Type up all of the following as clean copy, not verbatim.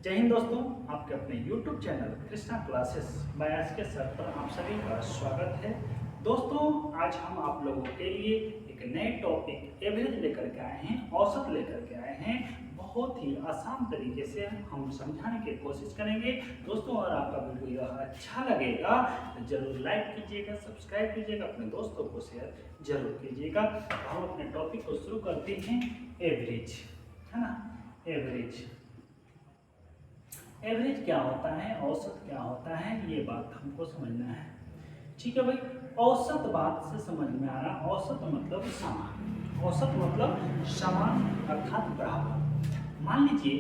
जय हिंद दोस्तों, आपके अपने YouTube channel Krishna classes bye आज के सर पर आप सभी का स्वागत है। दोस्तों, आज हम आप लोगों के लिए एक नए टॉपिक एवरेज लेकर के आए हैं, औसत लेकर के आए हैं। बहुत ही आसान तरीके से हम समझाने की कोशिश करेंगे। दोस्तों, अगर आपका वीडियो यह अच्छा लगेगा तो जरूर लाइक कीजिएगा, सब्सक्राइब कीजिएगा, अपने दोस्तों को शेयर जरूर कीजिएगा। हम अपने टॉपिक को शुरू करते हैं। एवरेज है ना, एवरेज एवरेज क्या होता है, औसत क्या होता है, ये बात हमको समझना है। ठीक है भाई, औसत बात से समझ में आ रहा। औसत मतलब समान, औसत मतलब समान अर्थात बराबर। मान लीजिए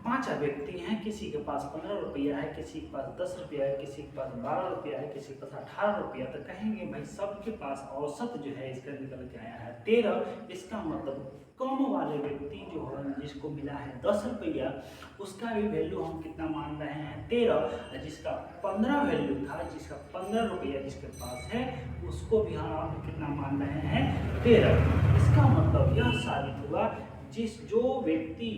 5 व्यक्ति हैं, किसी के पास 15 रुपया है, किसी के पास 10 रुपया है, किसी के पास 12 रुपया है, किसी के पास 18 रुपया। तो कहेंगे भाई सबके पास औसत जो है इसका निकल के आया है 13। इसका मतलब कम वाले व्यक्ति जो है, जिसको मिला है 10 रुपया, उसका भी वैल्यू हम कितना मान रहे हैं 13। जिसका 15 वैल्यू था, जिसका 15 रुपया जिसके पास है, उसको भी हम कितना मान रहे हैं 13। इसका मतलब यह साबित हुआ जो व्यक्ति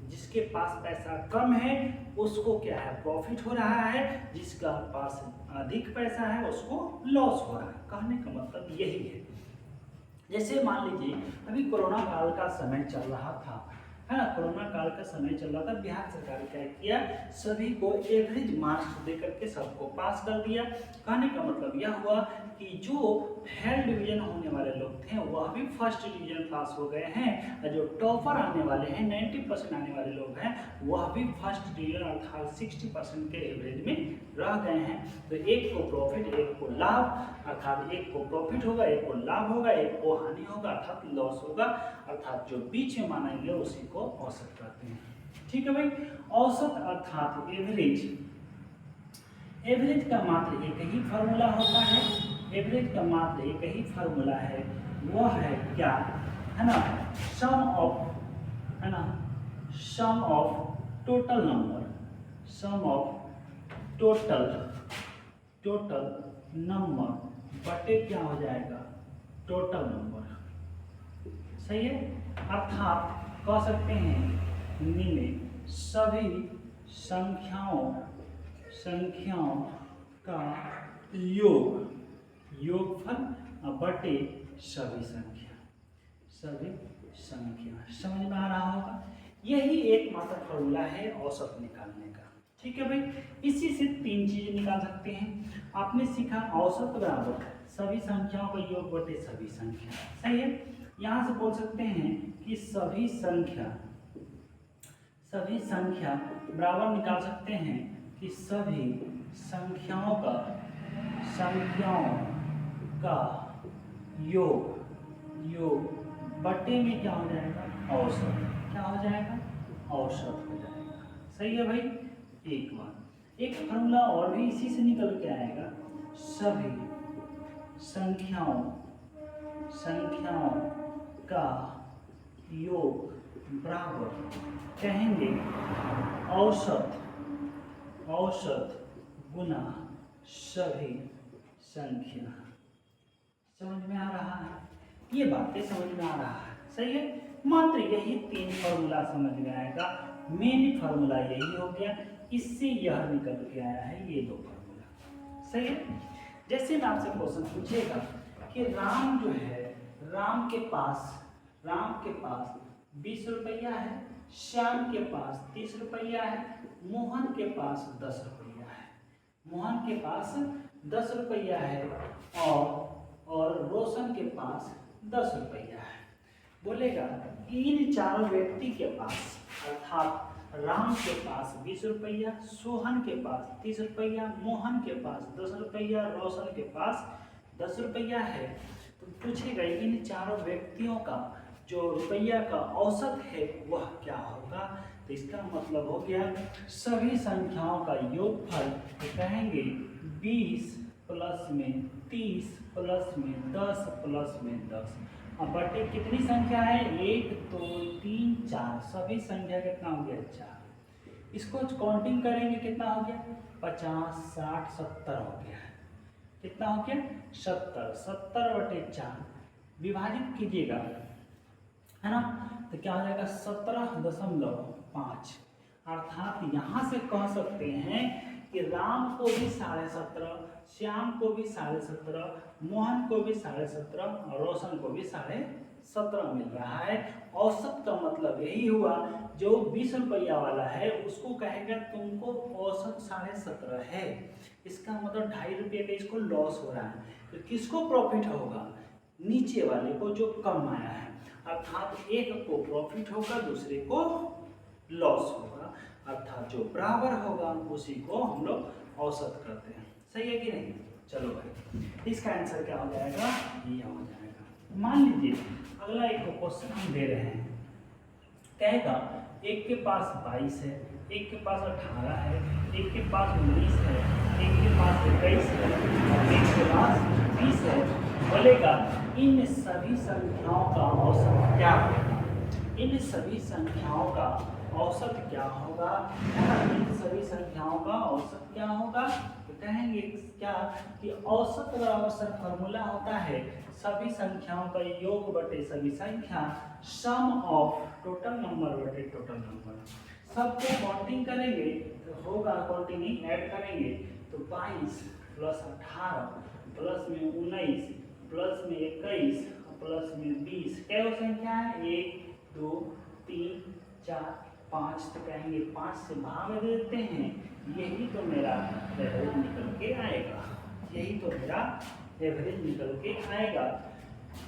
जिसके पास पैसा कम है उसको क्या है, प्रॉफिट हो रहा है। जिसका पास अधिक पैसा है उसको लॉस हो रहा है। कहने का मतलब यही है। जैसे मान लीजिए अभी कोरोना काल का समय चल रहा था, है ना। कोरोना काल का समय चल रहा था। बिहार सरकार ने क्या किया, सभी को एवरेज मार्क्स दे करके सबको पास कर दिया। कहने का मतलब यह हुआ कि जो फेल डिवीजन होने वाले लोग थे वह भी फर्स्ट डिवीजन पास हो गए हैं, और जो टॉपर आने वाले हैं 90% आने वाले लोग हैं वह भी फर्स्ट डिवीजन अर्थात 60% के एवरेज में रह गए हैं। तो एक को प्रॉफिट, एक को लाभ, अर्थात एक को प्रॉफिट होगा, एक को लाभ होगा, एक को हानि होगा अर्थात लॉस होगा। अर्थात जो बीच में मानेंगे उसी को औसत कहते हैं। ठीक है भाई, औसत अर्थात एवरेज। एवरेज का मात्र एक ही फार्मूला होता है। एवरेज का मात्र एक ही फार्मूला है, वो है क्या, है ना, सम ऑफ, है ना, sum of total number, sum of total number बटे क्या हो जाएगा, टोटल नंबर। सही है। अर्थात कह सकते हैं निम्न सभी संख्याओं का योगफल बटे सभी संख्या। समझ में आ रहा होगा। यही एकमात्र फॉर्मूला है औसत निकालने का। ठीक है भाई, इसी से 3 चीजें निकाल सकते हैं। आपने सीखा औसत बराबर सभी संख्याओं का योग बटे सभी संख्या। सही है। यहाँ से बोल सकते हैं कि सभी संख्या बराबर निकाल सकते हैं कि सभी संख्याओं का योग बटे में क्या हो जाएगा, औसत। क्या हो जाएगा, औसत हो जाएगा। सही है भाई। एक फॉर्मूला और भी इसी से निकल के आएगा, सभी संख्याओं का योग बराबर कहेंगे औसत गुना सभी संख्या। समझ में आ रहा है, ये बातें समझ में आ रहा है। सही है। मात्र यही 3 फॉर्मूला समझ में आएगा। मेन फॉर्मूला यही हो गया, इससे यह निकल के आया है ये 2 फॉर्मूला। सही है। जैसे मैं आपसे क्वेश्चन पूछेगा कि राम जो है, राम के पास 20 रुपया है, श्याम के पास 30 रुपया है, मोहन के पास 10 रुपया है। मोहन के पास 10 रुपया है और रोशन के पास 10 रुपया है। बोलेगा इन चारों व्यक्ति के पास, अर्थात राम के पास 20 रुपया, सोहन के पास 30 रुपया, मोहन के पास 10 रुपया, रोशन के पास 10 रुपया है। तो पूछेगा इन चारों व्यक्तियों का जो रुपया का औसत है वह क्या होगा। तो इसका मतलब हो गया सभी संख्याओं का योगफल। तो कहेंगे 20 प्लस में 30 प्लस में 10 प्लस में 10। अब बटे कितनी संख्या है, 1 2 3 4, सभी संख्या कितना हो गया, 4। इसको काउंटिंग करेंगे कितना हो गया, 50 60 70 हो गया। कितना हो गया, 70 बटे 4 विभाजित कीजिएगा, है ना। तो क्या हो जाएगा 17.5, अर्थात यहाँ से कह सकते हैं कि राम को भी 17.5, श्याम को भी 17.5, मोहन को भी 17.5 और रोशन को भी 17.5 मिल रहा है। औसत का मतलब यही हुआ, जो 20 रुपया वाला है उसको कहेगा तुमको औसत 17.5 है, इसका मतलब 2.5 रुपये का इसको लॉस हो रहा है। तो किसको प्रॉफिट होगा? नीचे वाले को जो कम आया है, अर्थात एक को प्रॉफिट होगा दूसरे को लॉस होगा, अर्थात जो बराबर होगा उसी को हम लोग औसत करते हैं। सही है कि नहीं? चलो भाई, इसका आंसर क्या हो जाएगा? ये हो जाएगा। मान लीजिए अगला एक क्वेश्चन हम दे रहे हैं, कहेगा एक के पास 22 है, एक के पास 18 है, एक के पास 19 है, एक के पास 21 है और एक के पास 20 है। बोलेगा इन सभी संख्याओं का औसत क्या होगा? इन सभी संख्याओं का औसत क्या होगा? इन सभी संख्याओं का औसत क्या होगा? तो कहेंगे क्या कि औसत बराबर सर फॉर्मूला होता है सभी संख्याओं का योग बटे सभी संख्या, सम ऑफ टोटल नंबर बटे टोटल नंबर। सबको काउंटिंग करेंगे तो होगा, काउंटिंग ऐड करेंगे तो 22 प्लस 18 प्लस में 19 प्लस में 21 प्लस में 20 क्या संख्या है? 1 2 3 4 5। तो कहेंगे 5 से भाग देते हैं, यही तो मेरा एवरेज निकल के आएगा, यही तो मेरा एवरेज निकल के आएगा।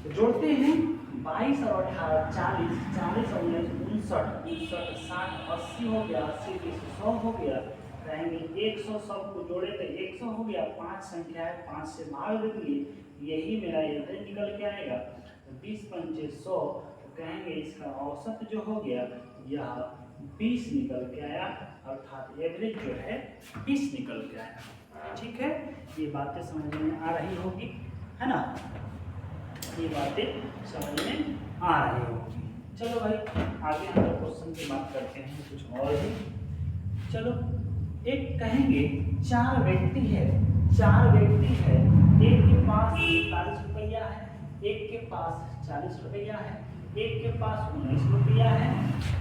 तो जोड़ते हैं 22 और 18 40, 40 और 19 59, 60 80 हो गया, 80 100 हो गया। कहेंगे 100 सबको जोड़े तो 100 हो गया, 5 संख्या है 5 से भाग देंगे, यही मेरा एवरेज निकल के आएगा। तो 20 पंचे 100, तो कहेंगे इसका औसत जो हो गया यह 20 निकल के आया, अर्थात एवरेज जो है 20 निकल के आया। ठीक है, ये बातें समझ में आ रही होगी, है ना? ये बातें समझ में आ रही होगी। चलो भाई आगे हम लोग क्वेश्चन की बात करते हैं कुछ और भी। चलो एक कहेंगे 4 व्यक्ति है, 4 व्यक्ति है, एक के पास 40 रुपया है, एक के पास 40 रुपया है, एक के पास 19 रुपया है,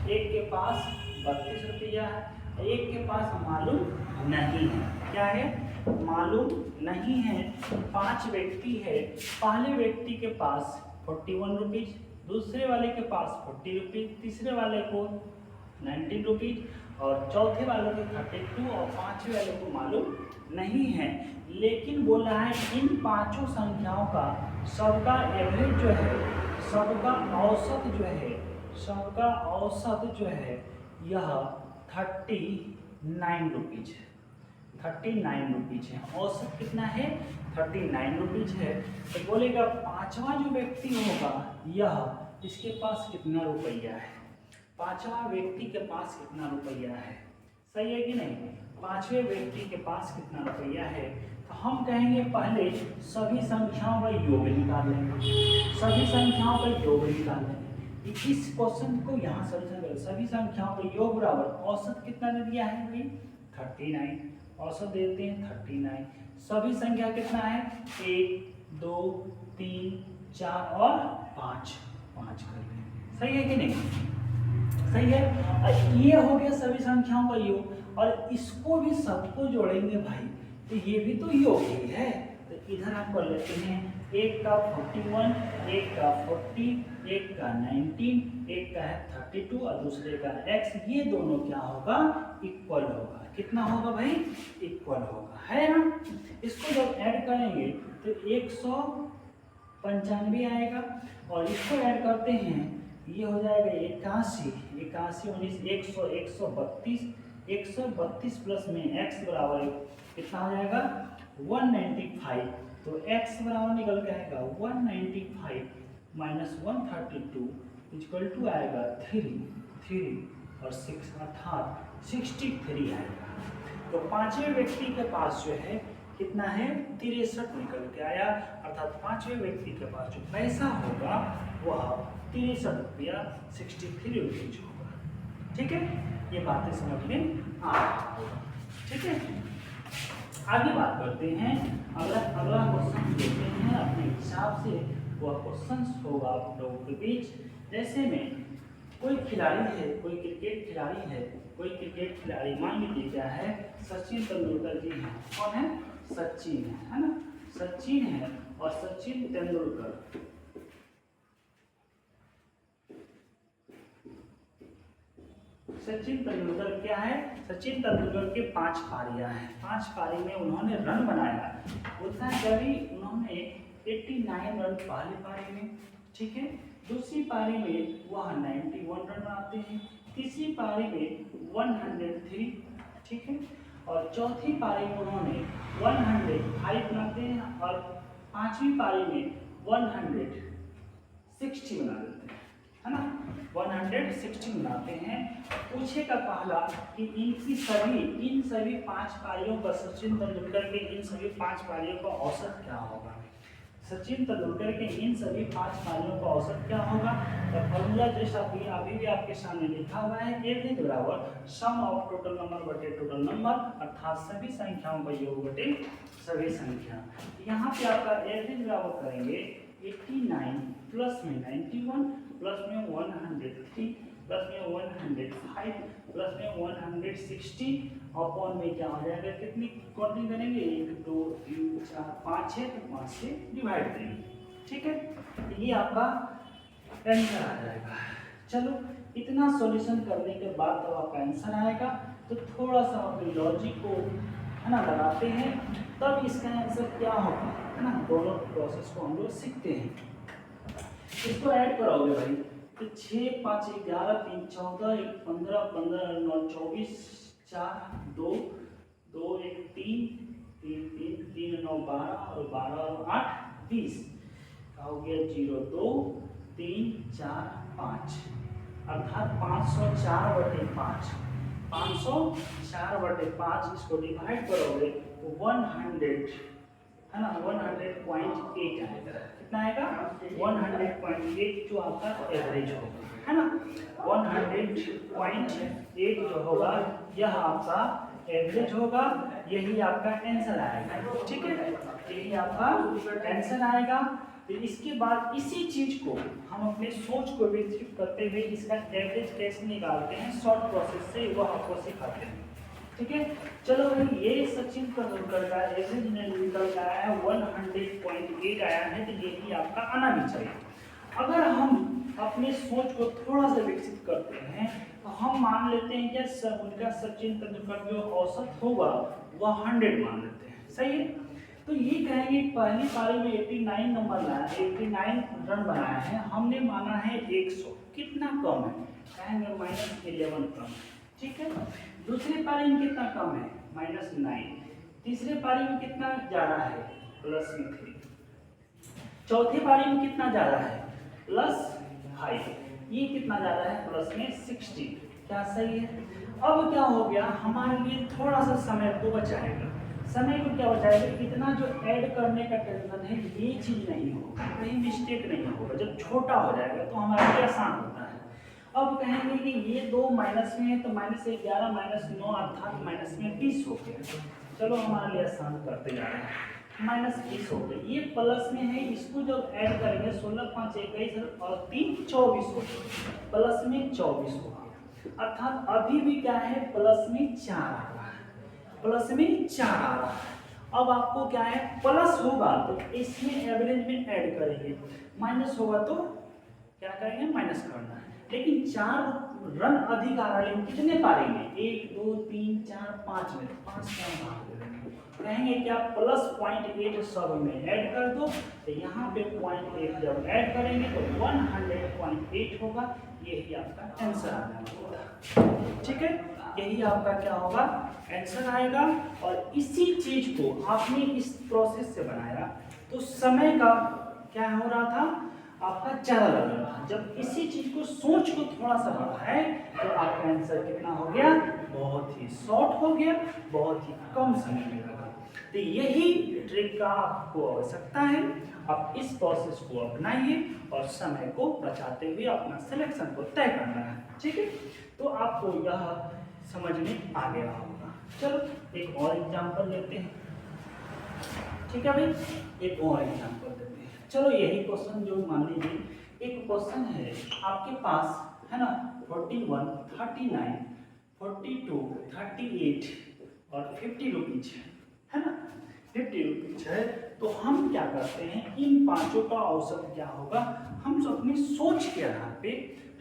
एक के पास 32 रुपया है, एक के पास मालूम नहीं है। क्या है? मालूम नहीं है। 5 व्यक्ति है, पहले व्यक्ति के पास 41 रुपीज, दूसरे वाले के पास 40 रुपीज, तीसरे वाले को 19 रुपीज और चौथे वाले को 32 और पांचवें वाले को मालूम नहीं है। लेकिन बोल रहा है इन पांचों संख्याओं का सबका एवरेज जो है, सबका औसत जो है, सबका औसत जो है यह 39 रुपीज है। 39 रुपीज है। औसत कितना है? 39 रुपीज है। तो बोलेगा पांचवा जो व्यक्ति होगा यह इसके पास कितना रुपया है? पांचवा व्यक्ति के पास कितना रुपया है? सही है कि नहीं? पांचवें व्यक्ति के पास कितना रुपया है? तो हम कहेंगे पहले सभी संख्याओं का योग निकाल लेंगे, सभी संख्याओं का योग निकाल लेंगे। इस क्वेश्चन को यहाँ सोल्यूशन करें। सभी संख्याओं का योग बराबर औसत कितना दे दिया है भाई? 39। औसत देते हैं 39। सभी संख्या कितना है? 1 2 3 4 और 5 कर लें। सही है कि नहीं? सही है। ये हो गया सभी संख्याओं का योग, और इसको भी सबको जोड़ेंगे भाई, तो ये भी तो योग ही है। तो इधर आप कर लेते हैं, एक का 41, एक का 40, एक का 19, एक का है 32 और दूसरे का x। ये दोनों क्या होगा? इक्वल होगा। कितना होगा भाई? इक्वल होगा, है ना? इसको जब ऐड करेंगे तो 195 आएगा, और इसको ऐड करते हैं ये हो जाएगा 81, 19 100, 132, 132 प्लस में x बराबर कितना हो जाएगा? 195। तो x बराबर निकल के आएगा 195 माइनस 132 इक्वल टू आएगा 3 और 6 अर्थात 63 आएगा। तो पांचवें व्यक्ति के पास जो है कितना है? 63 निकल के आया, अर्थात पांचवें व्यक्ति के पास जो पैसा होगा वह 63 रुपया 63 रुपीज होगा। ठीक है, ये बातें समझ में आ रहा होगा। ठीक है, आगे बात करते हैं। अगला क्वेश्चन देखते हैं अपने हिसाब से। वह क्वेश्चन होगा आप लोगों के बीच, जैसे में कोई खिलाड़ी है, कोई क्रिकेट खिलाड़ी है, कोई क्रिकेट खिलाड़ी मान लीजिए क्या है, सचिन तेंदुलकर जी हैं। कौन है? सचिन है ना, सचिन है। और सचिन तेंदुलकर, सचिन तेंदुलकर क्या है? सचिन तेंदुलकर के 5 पारियां हैं। 5 पारी में उन्होंने रन बनाया उतना कभी उन्होंने 89 रन पहली पारी में, ठीक है। दूसरी पारी में वह 91 रन बनाते हैं, तीसरी पारी में 103, ठीक है। और चौथी पारी में उन्होंने 105 बनाते हैं और पांचवी पारी में 160 बना देते हैं, है ना, 160 बनाते हैं। पूछेगा पहला कि इन सभी 5 पारियों का सचिन तेंदुलकर के इन सभी 5 पारियों का औसत क्या होगा? सचिन तेंदुलकर के इन सभी 5 पारियों का औसत क्या होगा? तो फॉर्मूला जैसा अभी भी आपके सामने लिखा हुआ है, एवरेज बराबर सम ऑफ टोटल नंबर बटे टोटल नंबर, अर्थात सभी संख्याओं का योग बटे सभी संख्या। यहाँ पे आपका एवरेज बराबर करेंगे 89 प्लस में 91 प्लस में 103 प्लस में 105 प्लस में 160 अपॉन में क्या हो जाएगा, कितनी काउंटिंग करेंगे, 1 2 3 4 5 है, तो 5 से डिवाइड करेंगे, ठीक है। ये आपका आंसर आ जाएगा। चलो इतना सॉल्यूशन करने के बाद तब आपका आंसर आएगा, तो थोड़ा सा अपने लॉजिक को, है ना, लगाते हैं, तब इसका आंसर क्या होगा, है ना। दोनों प्रोसेस को हम लोग सीखते हैं। इसको ऐड कराओगे भाई, तो 6 5 11 3 14 1 15 15 9 24 4 2 2 1 3 3 3 3 9 12 और 12 और 8 20 हो गया 0 2 3 4 5, अर्थात 504 बटे 5, 504 बटे 5 इसको डिवाइड करोगे तो 100, है ना, 100.8 आएगा। कितना आएगा? 100.8 जो आपका एवरेज होगा, है ना। 100.8 जो होगा यह आपका एवरेज होगा, यही आपका आंसर आएगा, ठीक है। यही आपका आंसर आएगा। तो इसके बाद इसी चीज को हम अपने सोच को विकसित करते हुए इसका एवरेज कैसे निकालते हैं, शॉर्ट प्रोसेस से वह आपको सिखाते हैं, ठीक है। चलो भाई, ये सचिन तेंदुलकर का एवरेज निकल के आया है 100.8 आया है, तो यही आपका आना भी चाहिए। अगर हम अपने सोच को थोड़ा सा विकसित करते हैं तो हम मान लेते हैं कि उनका सचिन तेंदुलकर जो औसत होगा वह 100 मान लेते हैं, सही है। तो ये कहेंगे पहली पारी में 89 नंबर लाया, 89 रन बनाया है, हमने माना है 100, कितना कम है, कहेंगे -11 कम है, ठीक है। दूसरी पारी में कितना कम है, -9, तीसरे पारी में कितना ज्यादा है, +3, चौथी पारी में कितना ज्यादा है, +5, ये कितना ज्यादा है, +16, क्या सही है। अब क्या हो गया, हमारे लिए थोड़ा सा समय को बचाएगा, समय को क्या बचाएगा, इतना जो ऐड करने का टेंशन है ये चीज नहीं होगा, कहीं मिस्टेक नहीं होगा, जब छोटा हो जाएगा तो हमारे लिए आसान होता है। अब कहेंगे कि ये 2 माइनस में है तो -11 -9 अर्थात -20 हो गया। चलो हमारे लिए आसान करते जा रहे हैं, -20 हो गया। ये प्लस में है, इसको जब ऐड करेंगे 16 5 21 और 3 24 हो गया, प्लस में 24 हो गया, अर्थात अभी भी क्या है, प्लस में 4 आ रहा है, प्लस में 4 आ रहा है। अब आपको क्या है, प्लस होगा तो इसमें एवरेज में ऐड करेंगे, माइनस होगा तो क्या करेंगे, माइनस करना है। लेकिन 4 रन अधिक आ रहा है, लेकिन कितने पारी में, 1 2 3 4 5 में, 5 का भाग दे देंगे, कहेंगे क्या, +0.8 सब में ऐड कर दो, तो यहाँ पे 0.8 जब ऐड करेंगे तो 100.8 होगा, यही आपका आंसर आ जाएगा, ठीक है। यही आपका क्या होगा, आंसर आएगा। और इसी चीज को आपने इस प्रोसेस से बनाया तो समय का क्या हो रहा था, आपका ज़्यादा लग रहा था। जब इसी चीज को सोच को थोड़ा सा बढ़ाए तो आपका आंसर कितना हो गया, बहुत ही शॉर्ट हो गया, बहुत ही कम समय में लगा। तो यही ट्रिक का आपको आवश्यकता है, आप इस प्रोसेस को अपनाइए और समय को बचाते हुए अपना सिलेक्शन को तय करना है, ठीक है। तो आपको यह समझ में आ गया होगा। चलो एक और एग्जांपल लेते हैं, ठीक है भाई, एक और एग्जांपल देते हैं। चलो यही क्वेश्चन जो मान लीजिए एक क्वेश्चन है आपके पास, है ना, 41, 39, 42, 38 और 50 रुपीज है ना, 50 रुपीज है। तो हम क्या करते हैं, इन पांचों का औसत क्या होगा, हम अपनी सोच के आधार पे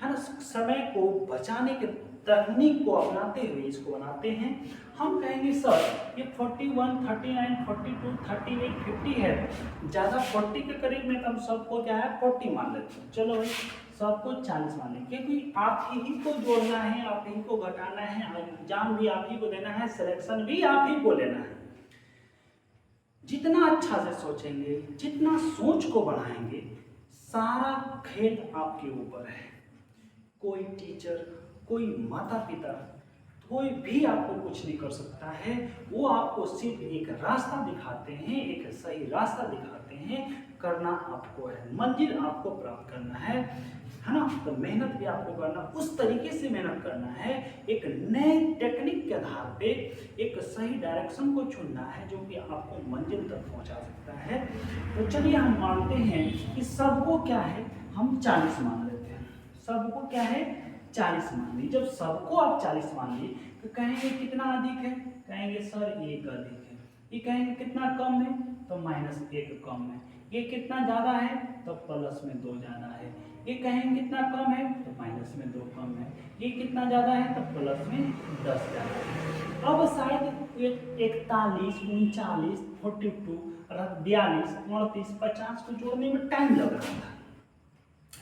है ना, समय को बचाने के तकनीक को अपनाते हुए इसको बनाते हैं। हम कहेंगे सर ये 41, 39, 42, 38, 50 है, ज़्यादा 40 के करीब में, तो हम सबको क्या है 40 मान लेते हैं। चलो भाई सबको 40 मान लें, क्योंकि आप ही को जोड़ना है, आप ही को घटाना है, एग्जाम भी आप ही को देना है, सिलेक्शन भी आप ही को लेना है। जितना अच्छा से सोचेंगे, जितना सोच को बढ़ाएंगे, सारा खेल आपके ऊपर है। कोई टीचर, कोई माता पिता, कोई भी आपको कुछ नहीं कर सकता है। वो आपको सिर्फ एक रास्ता दिखाते हैं, एक सही रास्ता दिखाते हैं। करना आपको है, मंजिल आपको प्राप्त करना है ना। तो मेहनत भी आपको करना, उस तरीके से मेहनत करना है, एक नए टेक्निक के आधार पे एक सही डायरेक्शन को चुनना है, जो कि आपको मंजिल तक पहुंचा सकता है। तो चलिए हम मानते हैं कि सबको क्या है, हम 40 मान लेते हैं। सबको क्या है 40 मान ली। जब सबको आप 40 मान ली तो कहेंगे कितना अधिक है, कहेंगे सर 1 अधिक है। ये कहेंगे कितना कम है, तो -1 कम है। ये कितना ज़्यादा है, तो प्लस में 2 ज़्यादा है। ये कहेंगे कितना कम है, तो माइनस में 2 कम है। ये कितना ज़्यादा है, तो प्लस में 10 ज़्यादा है। अब शायद 41, 39, 42, 42, 38, 50 को जोड़ने में टाइम लग रहा था,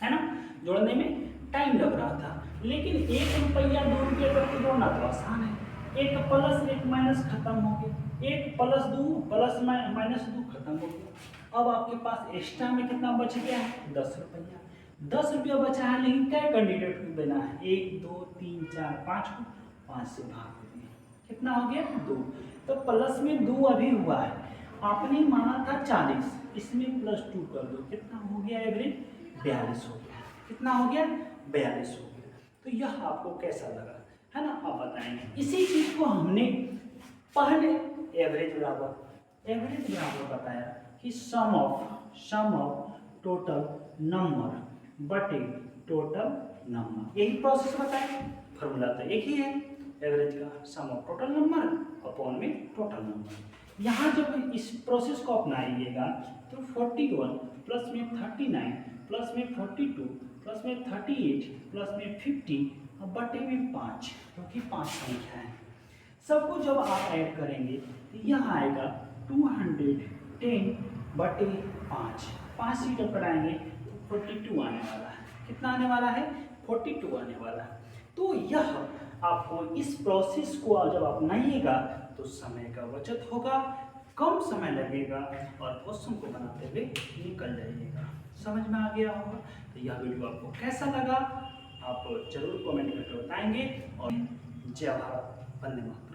है ना, जोड़ने में टाइम लग रहा था। लेकिन 1 रुपया 2 रुपये करके जोड़ना तो आसान है। एक प्लस एक माइनस खत्म हो गया, एक प्लस 2 प्लस माइनस 2 खत्म हो गया। अब आपके पास एक्स्ट्रा में कितना बच गया है, 10 रुपया। 10 रुपया बचा है, लेकिन क्या कैंडिडेट को देना है, 1, 2, 3, 4, 5 को 5 से भाग दिया, कितना हो गया 2। तो प्लस में 2 अभी हुआ है, आपने माना था 40, इसमें +2 कर दो, कितना हो गया एवरेज 42 हो गया। कितना हो गया 42 हो गया। तो यह आपको कैसा लगा, है ना, आप बताएंगे। इसी चीज को हमने पहले एवरेज बराबर बताया कि सम ऑफ टोटल नंबर बटे टोटल नंबर, यही प्रोसेस बताया। फॉर्मूला तो एक ही है एवरेज का, सम ऑफ टोटल नंबर अपॉन में टोटल नंबर। यहाँ जब इस प्रोसेस को अपनाइएगा तो 41 प्लस में 39 प्लस में 42 प्लस में 38 प्लस में 50 और बटे में 5, क्योंकि 5 संख्या है। सबको जब आप ऐड करेंगे तो यह आएगा 210 बटे 5। 5 से जब कराएंगे तो 42 आने वाला है। कितना आने वाला है 42 आने वाला है। तो यह आपको इस प्रोसेस को जब अपनाइएगा तो समय का बचत होगा, कम समय लगेगा और क्वेश्चन को बनाते हुए निकल जाइएगा। समझ में आ गया होगा। तो यह वीडियो आपको कैसा लगा आप जरूर कमेंट करके बताएंगे। और जय भारत, वंदे मातरम।